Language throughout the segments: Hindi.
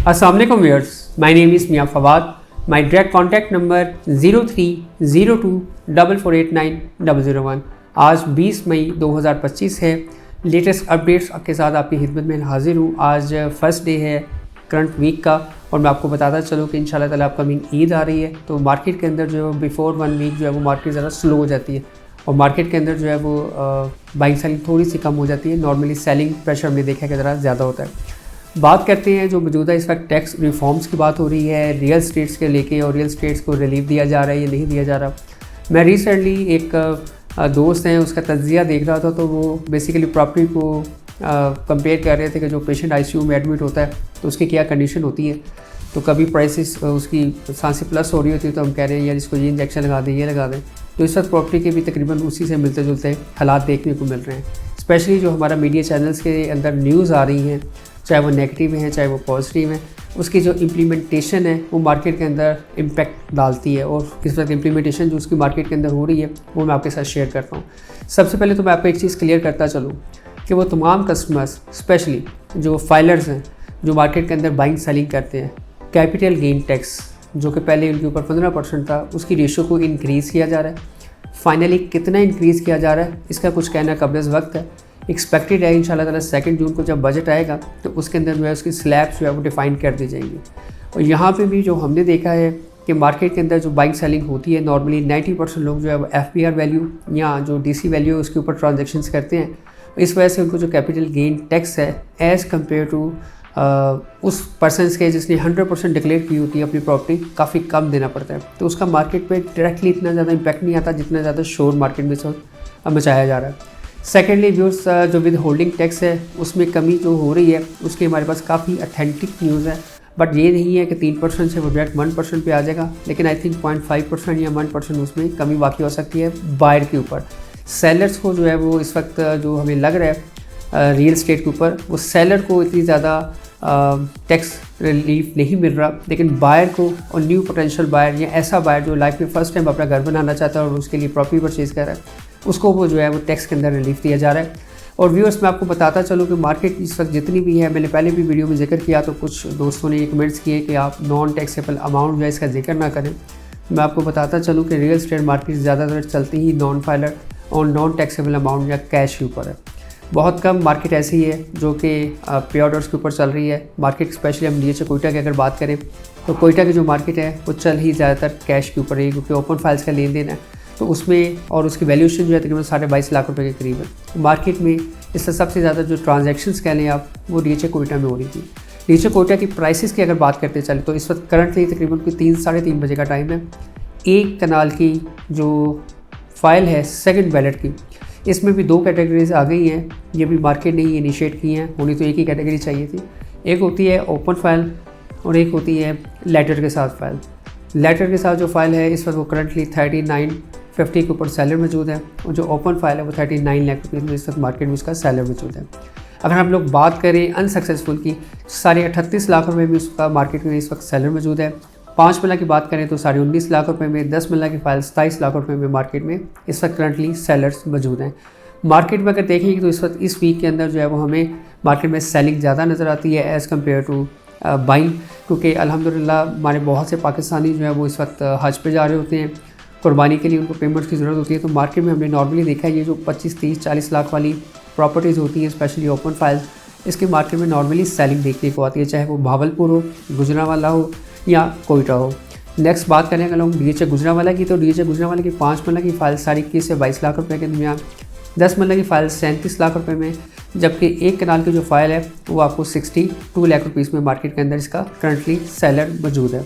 अस्सलाम वालेकुम viewers, my name is Mian Fawad. My direct contact number 0302448901। आज 20 मई 2025 है। लेटेस्ट अपडेट्स के साथ आपकी खिदमत में हाजिर हूँ। आज फर्स्ट डे है करंट वीक का और मैं आपको बताता चलूँ कि इंशाल्लाह ताला अपकमिंग ईद आ रही है, तो मार्केट के अंदर जो है बिफोर 1 वीक जो है वो मार्केट ज़्यादा स्लो हो जाती है और मार्केट के अंदर जो है वो बाइंग सेलिंग थोड़ी सी कम हो जाती है। नॉर्मली सेलिंग प्रेशर हमने देखा कि ज़रा ज़्यादा होता है। बात करते हैं जो मौजूदा इस वक्त टैक्स रिफॉर्म्स की बात हो रही है, रियल स्टेट्स के लेके और रियल स्टेट्स को रिलीफ दिया जा रहा है या नहीं दिया जा रहा। मैं रिसेंटली एक दोस्त हैं उसका तज्जिया देख रहा था, तो वो बेसिकली प्रॉपर्टी को कंपेयर कर रहे थे कि जो पेशेंट आईसीयू में एडमिट होता है तो उसकी क्या कंडीशन होती है। तो कभी प्राइसेस उसकी सांसें प्लस हो रही होती है तो हम कह रहे हैं यार इसको ये इंजेक्शन लगा दें, ये लगा दें। तो इस वक्त प्रॉपर्टी के भी तकरीबन उसी से मिलते जुलते हालात देखने को मिल रहे हैं। स्पेशली जो हमारा मीडिया चैनल्स के अंदर न्यूज़ आ रही हैं, चाहे वो नेगेटिव है चाहे वो पॉजिटिव है, उसकी जो इम्प्लीमेंटेशन है वो मार्केट के अंदर इम्पैक्ट डालती है। और इस वक्त इम्प्लीमेंटेशन जो उसकी मार्केट के अंदर हो रही है वो मैं आपके साथ शेयर करता हूँ। सबसे पहले तो मैं आपको एक चीज़ क्लियर करता चलूँ कि वो तमाम कस्टमर्स स्पेशली जो फाइलर्स हैं जो मार्केट के अंदर बाइंग सेलिंग करते हैं, कैपिटल गेन टैक्स जो कि पहले उनके ऊपर 15% था उसकी रेशियो को इंक्रीज़ किया जा रहा है। फाइनली कितना इंक्रीज़ किया जा रहा है इसका कुछ कहना कब्ज़ वक्त है। एक्सपेक्टेड है इंशाल्लाह ताला 2 जून को जब बजट आएगा तो उसके अंदर जो है उसकी स्लैब्स जो है वो डिफ़ाइन कर दी जाएंगी। और यहाँ पे भी जो हमने देखा है कि मार्केट के अंदर जो बाइंग सेलिंग होती है नॉर्मली 90% लोग जो है वो FBR वैल्यू या जो DC वैल्यू है उसके ऊपर ट्रांजेक्शन्स करते हैं। इस वजह से उनको जो कैपिटल गेन टैक्स है एज़ कम्पेयर टू उस पर्सन के जिसने 100% डिक्लेयर की होती है अपनी प्रॉपर्टी काफ़ी कम देना पड़ता है। तो उसका मार्केट पे डायरेक्टली इतना ज़्यादा इम्पैक्ट नहीं आता जितना ज़्यादा शोर मार्केट में मचाया जा रहा है। सेकेंडली व्यूअर्स, जो विद होल्डिंग टैक्स है उसमें कमी जो हो रही है उसकी हमारे पास काफ़ी अथेंटिक न्यूज़ है। बट ये नहीं है कि 3% से वो डायरेक्ट 1% पे आ जाएगा, लेकिन आई थिंक 0.5% या 1% उसमें कमी वाकई हो सकती है बायर के ऊपर। सेलर्स को जो है वो इस वक्त जो हमें लग रहा है रियल स्टेट के ऊपर वो सेलर को इतनी ज़्यादा टैक्स रिलीफ नहीं मिल रहा, लेकिन बायर को और न्यू पोटेंशियल बायर या ऐसा बायर जो लाइफ में फ़र्स्ट टाइम अपना घर बनाना चाहता है और उसके लिए प्रॉपर्टी परचेज़ कर रहा है उसको वो जो है वो टैक्स के अंदर रिलीफ दिया जा रहा है। और व्यूअर्स मैं आपको बताता चलूँ कि मार्केट इस वक्त जितनी भी है, मैंने पहले भी वीडियो में जिक्र किया तो कुछ दोस्तों ने कमेंट्स किए कि आप नॉन टैक्सेबल अमाउंट जो है इसका जिक्र ना करें। मैं आपको बताता चलूँ कि रियल स्टेट मार्केट ज़्यादातर चलती ही नॉन फाइलर और नॉन टैक्सेबल अमाउंट या कैश के ऊपर है। बहुत कम मार्केट ऐसी है जो कि पे ऑर्डर्स के ऊपर चल रही है। मार्केट स्पेशली हम DHA कोयटा की अगर बात करें तो कोयटा की जो मार्केट है वो चल ही ज़्यादातर कैश के ऊपर है, क्योंकि ओपन फाइल्स का लेन देन है तो उसमें और उसकी वैल्यूएशन जो है तकरीबन 22.5 लाख रुपए के करीब है। मार्केट में इससे सबसे ज़्यादा जो ट्रांजैक्शंस कह लें आप वो DHA कोयटा में हो रही थी। DHA कोयटा की प्राइसेस की अगर बात करते चले तो इस वक्त करंटली तकरीबन कोई 3 साढ़े 3 बजे का टाइम है। एक कनाल की जो फाइल है सेकंड बैलेट की, इसमें भी 2 कैटेगरीज आ गई हैं। ये भी मार्केट ने ही इनिशिएट की हैं, होनी तो एक ही कैटेगरी चाहिए थी। एक होती है ओपन फाइल और एक होती है लेटर के साथ फाइल। लेटर के साथ जो फाइल है इस वक्त वो करंटली 3950 के ऊपर सेलर मौजूद है और जो ओपन फाइल है वो 39 लाख रुपये में इस वक्त मार्केट में उसका सेलर मौजूद है। अगर हम लोग बात करें अनसक्सेसफुल की, 38.5 लाख रुपये में उसका मार्केट में इस वक्त सेलर मौजूद है। 5 मल्ला की बात करें तो 19.5 लाख रुपये में, 10 मल्ला की फाइल 27 लाख रुपये में मार्केट में इस वक्त करंटली सेलर्स मौजूद हैं। मार्केट में अगर देखेंगे तो इस वक्त इस वीक के अंदर जो है वो हमें मार्केट में सेलिंग ज़्यादा नज़र आती है एज़ कम्पेयर टू बाइंग, क्योंकि अल्हम्दुलिल्लाह हमारे बहुत से पाकिस्तानी जो है वो इस वक्त हज पे जा रहे होते हैं, कुर्बानी के लिए उनको पेमेंट्स की ज़रूरत होती है। तो मार्केट में हमने नॉर्मली देखा है ये जो 25, 30, 40 लाख वाली प्रॉपर्टीज़ होती हैं स्पेशली ओपन फाइल्स, इसके मार्केट में नॉर्मली सेलिंग देखने को आती है, चाहे वो भावलपुर हो, गुजरांवाला हो या कोयटा हो। नेक्स्ट बात करें अगर हम DHA गुजरांवाला की, तो DHA गुजरांवाला की 5 मल्ला की फ़ाइल 21 से 22 लाख रुपए के दरमियान, 10 मल्ला की फ़ाइल 37 लाख रुपए में, जबकि एक कनाल की जो फाइल है वो आपको 62 लाख रुपीज़ में मार्केट के अंदर इसका करंटली सेलर मौजूद है।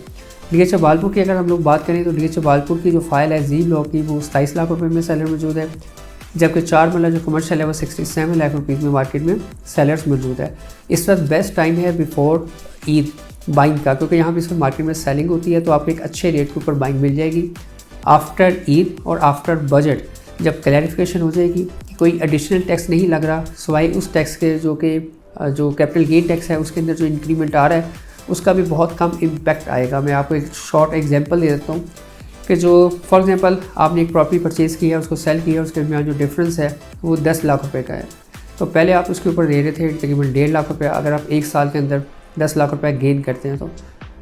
DHA बालपुर की अगर हम लोग बात करें तो DHA बालपुर की जो फाइल है जी ब्लॉक की वो 27 लाख रुपए में सेलर मौजूद है, जबकि 4 मल्ला जो कमर्शियल है वो 67 लाख रुपीज़ में मार्केट में सेलर्स मौजूद है। इस वक्त बेस्ट टाइम है बिफोर ईद बाइंग का, क्योंकि यहाँ पे इस वक्त मार्केट में सेलिंग होती है तो आपको एक अच्छे रेट के ऊपर बाइंग मिल जाएगी। आफ्टर ईद और आफ्टर बजट जब क्लैरिफिकेशन हो जाएगी कि कोई एडिशनल टैक्स नहीं लग रहा सिवाय उस टैक्स के जो कैपिटल गेन टैक्स है उसके अंदर जो इंक्रीमेंट आ रहा है उसका भी बहुत कम इम्पैक्ट आएगा। मैं आपको एक शॉर्ट एग्जांपल दे देता हूँ कि जो फॉर एग्जांपल आपने एक प्रॉपर्टी परचेज़ किया, उसको सेल किया, उसके दरमियान जो डिफरेंस है वो 10 लाख रुपए का है। तो पहले आप उसके ऊपर दे रहे थे तकरीबन 1.5 लाख रुपये। अगर आप 1 साल के अंदर 10 लाख रुपए गेन करते हैं, तो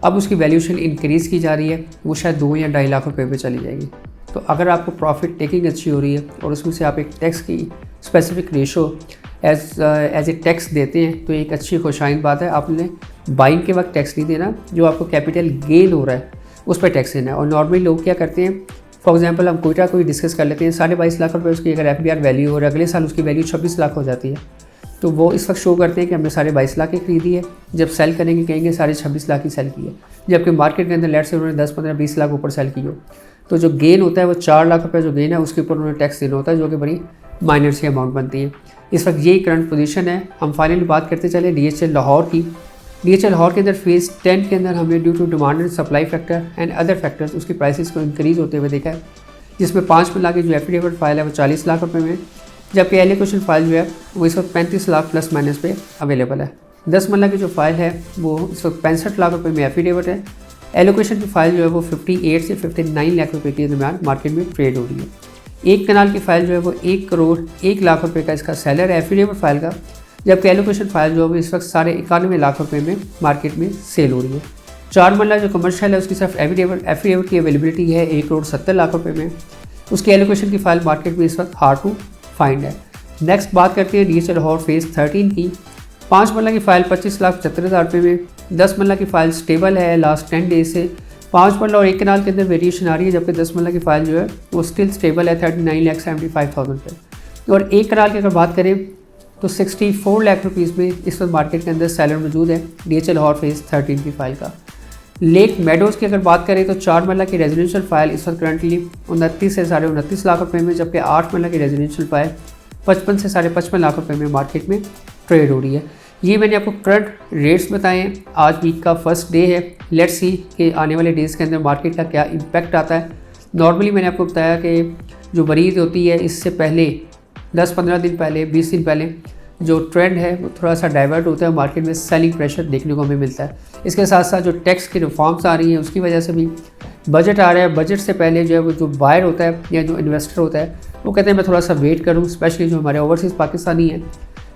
अब उसकी वैल्यूएशन इंक्रीज़ की जा रही है, वो शायद 2 या 2.5 लाख रुपए पे चली जाएगी। तो अगर आपको प्रॉफिट टेकिंग अच्छी हो रही है और उसमें से आप एक टैक्स की specific ratio as a tax देते हैं, तो एक अच्छी खुशाइन बात है। आपने बाइंग के वक्त टैक्स नहीं देना, जो आपको कैपिटल गेन हो रहा है उस पर टैक्स देना है। और नॉर्मली लोग क्या करते हैं, फॉर एग्जांपल हम कोयटा को डिस्कस कर लेते हैं, 22.5 लाख रुपए उसकी अगर FBR वैल्यू और अगले साल उसकी वैल्यू 26 लाख हो जाती है, तो वो इस वक्त शो करते हैं कि हमने 22.5 लाख की खरीदी है, जब सेल करेंगे कहेंगे 26.5 लाख की सेल की है, जबकि मार्केट के अंदर लेट से उन्होंने 10, 15, 20 लाख ऊपर सेल की हो, तो जो गेन होता है वो 4 लाख रुपये जो गेन है उसके ऊपर उन्होंने टैक्स देना होता है, जो कि बड़ी माइनर सी अमाउंट बनती है। इस वक्त यही करंट पोजीशन है। हम फाइनली बात करते चले DHL लाहौर की। DHL लाहौर के अंदर फेज़ 10 के अंदर हमने due to demand and supply factor and other factors उसकी प्राइसेस को इंक्रीज़ होते हुए देखा है, जिसमें 5 मरला की जो एफिडेविट फाइल है वो 40 लाख रुपये में, जबकि एलोकेशन फाइल जो है वो इस वक्त 35 लाख प्लस माइनस पे अवेलेबल है। 10 मरला की जो फाइल है वो इस वक्त 65 लाख रुपये में एफिडेविट है। एलोकेशन की फाइल जो है वो 58 से 59 लाख रुपये के दरमियान मार्केट में ट्रेड हो रही है। एक कनाल की फाइल जो है वो 1 करोड़ 1 लाख रुपये का इसका सेलर है एफिडेविट फाइल का, जबकि एलोकेशन फाइल जो है वो इस वक्त 91.5 लाख रुपये में मार्केट में सेल हो रही है। 4 मरला जो कमर्शियल है उसकी सिर्फ एफिडेविट की अवेलेबिलिटी है 1 करोड़ 70 लाख रुपये में, उसकी एलोकेशन की फाइल मार्केट में इस वक्त हार्ड टू फाइंड है। नेक्स्ट बात करते हैं DHL लाहौर फेज़ 13 की। 5 मरला की फाइल 25,75,000 रुपये में, 10 मरला की फाइल स्टेबल है लास्ट 10 डेज से, 5 मरला और 1 कनाल के अंदर वेरिएशन आ रही है, जबकि 10 मरला की फाइल जो है वो स्टिल स्टेबल है 39,75,000 पे। और 1 कनाल की अगर बात करें तो 64 लाख रुपीज़ में इस वक्त मार्केट के अंदर सेलर मौजूद है DHL लाहौर फेज़ 13 की फाइल का। लेक मेडोज़ की अगर बात करें तो 4 मरला की रेजिडेंशियल फाइल इस वक्त करंटली 29 से 29.5 लाख रुपये में, जबकि 8 मरला की रेजिडेंशियल फाइल 55 से 55.5 लाख रुपये में मार्केट में ट्रेड हो रही है। ये मैंने आपको करंट रेट्स बताए हैं। आज वीक का फर्स्ट डे है, लेट्स सी कि आने वाले डेज़ के अंदर मार्केट का क्या इम्पैक्ट आता है। नॉर्मली मैंने आपको बताया कि जो बरीद होती है इससे पहले 10-15 दिन पहले, 20 दिन पहले जो ट्रेंड है वो थोड़ा सा डाइवर्ट होता है, मार्केट में सेलिंग प्रेशर देखने को हमें मिलता है। इसके साथ साथ जो टैक्स की रिफॉर्म्स आ रही हैं उसकी वजह से भी बजट आ रहा है। बजट से पहले जो है वो जो बायर होता है या जो इन्वेस्टर होता है वो कहते हैं मैं थोड़ा सा वेट करूँ, स्पेशली जो हमारे ओवरसीज़ पाकिस्तानी हैं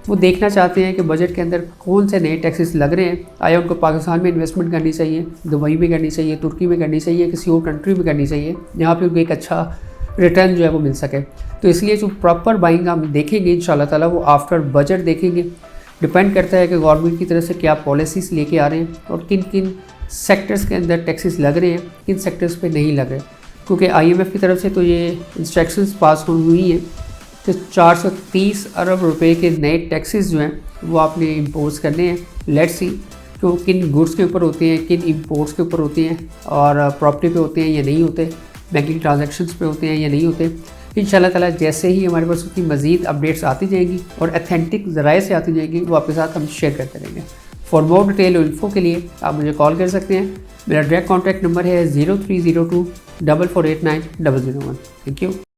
वो देखना चाहते हैं कि बजट के अंदर कौन से नए टैक्सेस लग रहे हैं, आया उनको पाकिस्तान में इन्वेस्टमेंट करनी चाहिए, दुबई में करनी चाहिए, तुर्की में करनी चाहिए, किसी और कंट्री में करनी चाहिए जहाँ पे उनको एक अच्छा रिटर्न जो है वो मिल सके। तो इसलिए जो प्रॉपर बाइंग हम देखेंगे इंशाल्लाह ताला वो आफ्टर बजट देखेंगे। डिपेंड करता है कि गवर्नमेंट की तरफ से क्या पॉलिसीज़ लेके आ रहे हैं और किन किन सेक्टर्स के अंदर टैक्सेस लग रहे हैं, किन सेक्टर्स पे नहीं लग रहे, क्योंकि IMF की तरफ से तो ये इंस्ट्रक्शंस पास हुई हैं कि 430 अरब रुपए के नए टैक्सेस जो हैं वो आपने इम्पोर्ट्स करने हैं। लेट्स सी तो किन गुड्स के ऊपर होते हैं, किन इम्पोर्ट्स के ऊपर होते हैं और प्रॉपर्टी पे होते हैं या नहीं होते, बैंकिंग ट्रांजैक्शंस पे होते हैं या नहीं होते। इंशाल्लाह ताला जैसे ही हमारे पास उसकी मज़ीद अपडेट्स आती जाएंगी और अथेंटिक ज़राए से आती जाएंगी वो आपके साथ हम शेयर करते रहेंगे। फॉर मोर डिटेल और इन्फो के लिए आप मुझे कॉल कर सकते हैं। मेरा डायरेक्ट कॉन्टैक्ट नंबर है 0302 4489 001। Thank you.